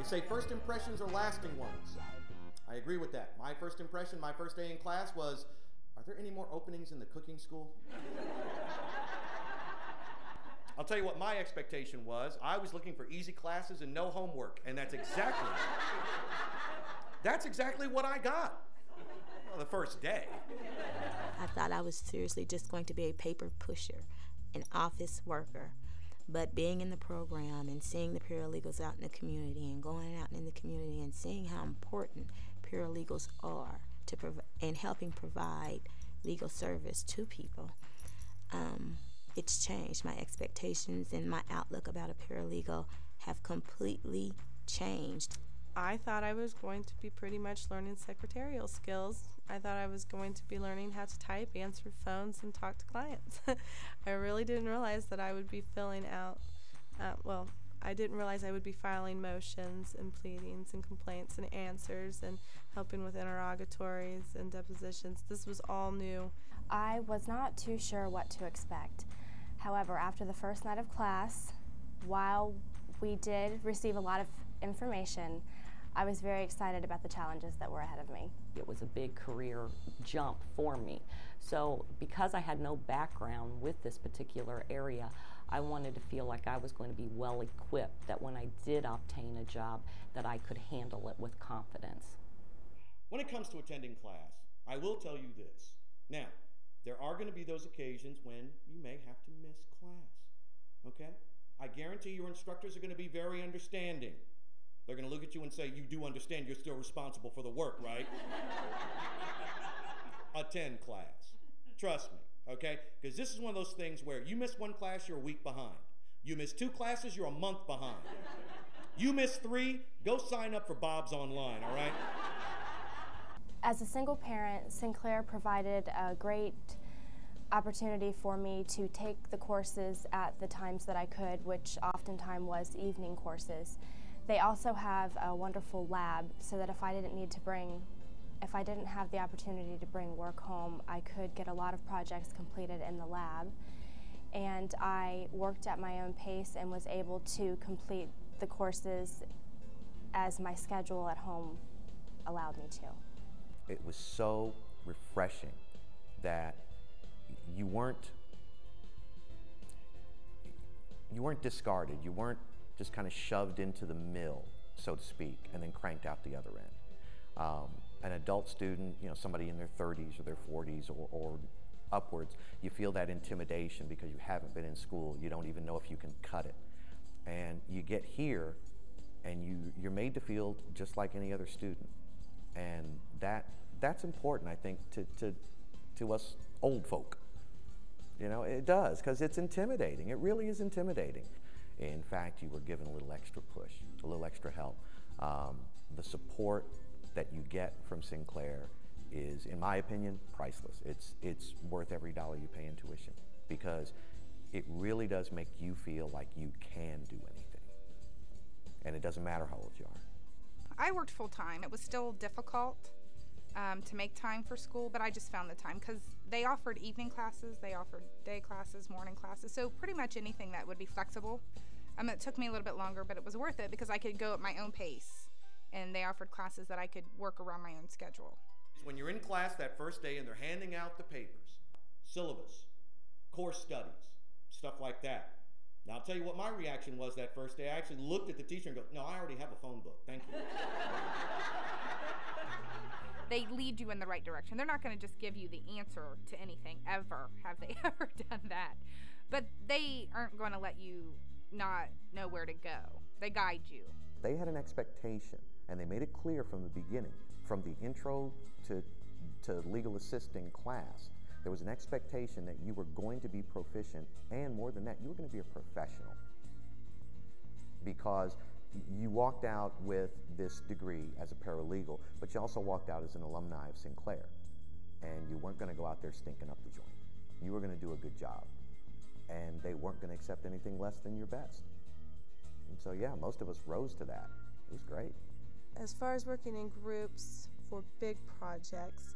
They say first impressions are lasting ones. I agree with that. My first impression, my first day in class was, are there any more openings in the cooking school? I'll tell you what my expectation was. I was looking for easy classes and no homework, and that's exactly what I got. Well, the first day. I thought I was seriously just going to be a paper pusher, an office worker. But being in the program and seeing the paralegals out in the community and going out in the community and seeing how important paralegals are in helping provide legal service to people, it's changed. My expectations and my outlook about a paralegal have completely changed. I thought I was going to be pretty much learning secretarial skills. I thought I was going to be learning how to type, answer phones, and talk to clients. I really didn't realize that I would be filling out, I didn't realize I would be filing motions and pleadings and complaints and answers and helping with interrogatories and depositions. This was all new. I was not too sure what to expect. However, after the first night of class, while we did receive a lot of information, I was very excited about the challenges that were ahead of me. It was a big career jump for me. So because I had no background with this particular area, I wanted to feel like I was going to be well equipped, that when I did obtain a job, that I could handle it with confidence. When it comes to attending class, I will tell you this. Now, there are going to be those occasions when you may have to miss class, okay? I guarantee your instructors are going to be very understanding. They're going to look at you and say, you do understand you're still responsible for the work, right? Attend class. Trust me, okay? Because this is one of those things where you miss one class, you're a week behind. You miss 2 classes, you're a month behind. You miss 3, go sign up for Bob's Online, all right? As a single parent, Sinclair provided a great opportunity for me to take the courses at the times that I could, which oftentimes was evening courses. They also have a wonderful lab so that if I didn't have the opportunity to bring work home, I could get a lot of projects completed in the lab. And I worked at my own pace and was able to complete the courses as my schedule at home allowed me to. It was so refreshing that you weren't discarded. You weren't just kind of shoved into the mill, so to speak, and then cranked out the other end. An adult student, somebody in their 30s or their 40s or upwards, you feel that intimidation because you haven't been in school. You don't even know if you can cut it. And you get here and you're made to feel just like any other student. And that's important, I think, to us old folk. It does, because it's intimidating. It really is intimidating. In fact, you were given a little extra push, a little extra help. The support that you get from Sinclair is, in my opinion, priceless. It's worth every dollar you pay in tuition, because it really does make you feel like you can do anything. And it doesn't matter how old you are. I worked full-time. It was still difficult to make time for school, but I just found the time because they offered evening classes, they offered day classes, morning classes, so pretty much anything that would be flexible. It took me a little bit longer, but it was worth it because I could go at my own pace, and they offered classes that I could work around my own schedule. When you're in class that first day and they're handing out the papers, syllabus, course studies, stuff like that. Now, I'll tell you what my reaction was that first day. I actually looked at the teacher and go, no, I already have a phone book, thank you. They lead you in the right direction. They're not going to just give you the answer to anything, ever. Have they ever done that? But they aren't going to let you not know where to go. They guide you. They had an expectation, and they made it clear from the beginning, from the intro to legal assisting class. There was an expectation that you were going to be proficient, and more than that, you were going to be a professional. Because you walked out with this degree as a paralegal, but you also walked out as an alumni of Sinclair. And you weren't going to go out there stinking up the joint. You were going to do a good job. And they weren't going to accept anything less than your best. And so yeah, most of us rose to that. It was great. As far as working in groups for big projects,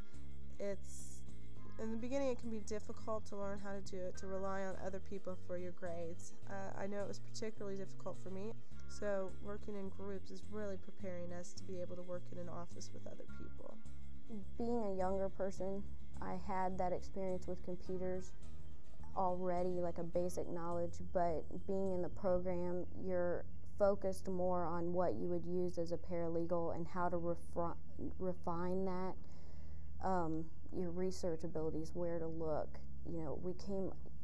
in the beginning it can be difficult to learn how to do it, to rely on other people for your grades. I know it was particularly difficult for me. So working in groups is really preparing us to be able to work in an office with other people. Being a younger person, I had that experience with computers already, like a basic knowledge, but being in the program, you're focused more on what you would use as a paralegal and how to refine that. Your research abilities, where to look. You know,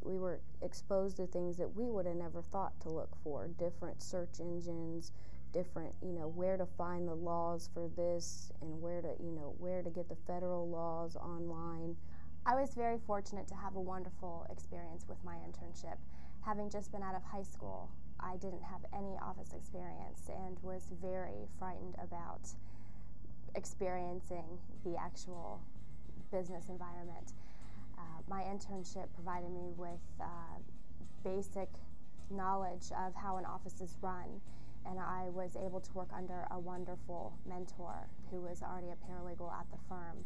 we were exposed to things that we would have never thought to look for, different search engines, different, where to find the laws for this and where to get the federal laws online. I was very fortunate to have a wonderful experience with my internship. Having just been out of high school, I didn't have any office experience and was very frightened about experiencing the actual business environment. My internship provided me with basic knowledge of how an office is run, and I was able to work under a wonderful mentor who was already a paralegal at the firm.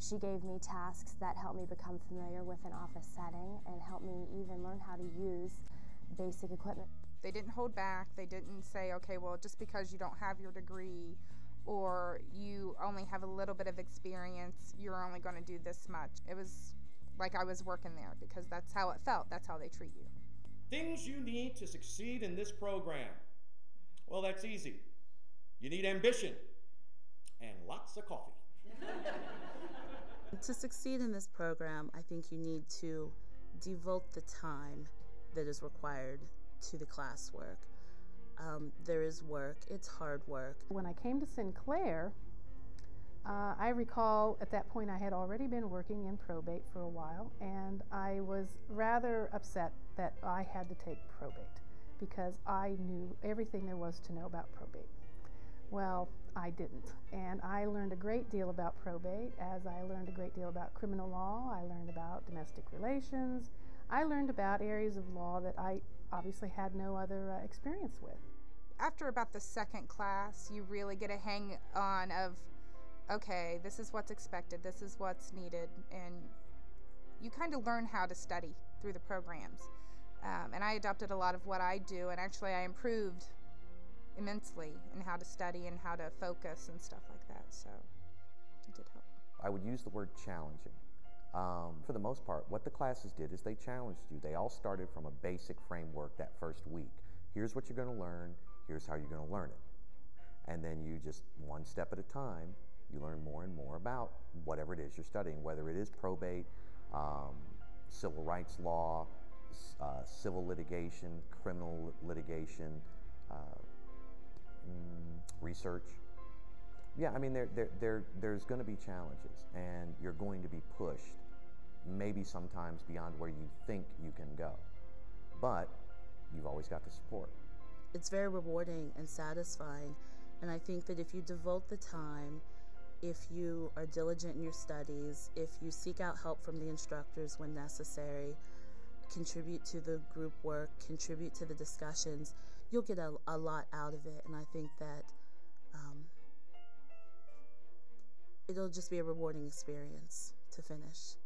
She gave me tasks that helped me become familiar with an office setting and helped me even learn how to use basic equipment. They didn't hold back. They didn't say, okay, well, just because you don't have your degree or you only have a little bit of experience, you're only going to do this much. It was like I was working there because that's how it felt. That's how they treat you. Things you need to succeed in this program. Well, that's easy. You need ambition and lots of coffee. To succeed in this program, I think you need to devote the time that is required to the classwork. There is work. It's hard work. When I came to Sinclair, I recall at that point I had already been working in probate for a while, and I was rather upset that I had to take probate because I knew everything there was to know about probate. Well, I didn't, and I learned a great deal about probate, as I learned a great deal about criminal law. I learned about domestic relations. I learned about areas of law that I obviously had no other experience with. After about the second class, you really get a hang on of, okay, this is what's expected, this is what's needed, and you kind of learn how to study through the programs. And I adopted a lot of what I do, and actually I improved immensely in how to study and how to focus and stuff like that, so it did help. I would use the word challenging. For the most part, what the classes did is they challenged you. They all started from a basic framework that first week. Here's what you're going to learn, here's how you're going to learn it. And then you just, one step at a time, you learn more and more about whatever it is you're studying, whether it is probate, civil rights law, civil litigation, criminal litigation, research. Yeah, I mean, there's going to be challenges, and you're going to be pushed, maybe sometimes beyond where you think you can go. But you've always got the support. It's very rewarding and satisfying, and I think that if you devote the time, if you are diligent in your studies, if you seek out help from the instructors when necessary, contribute to the group work, contribute to the discussions, you'll get a lot out of it, and I think that it'll just be a rewarding experience to finish.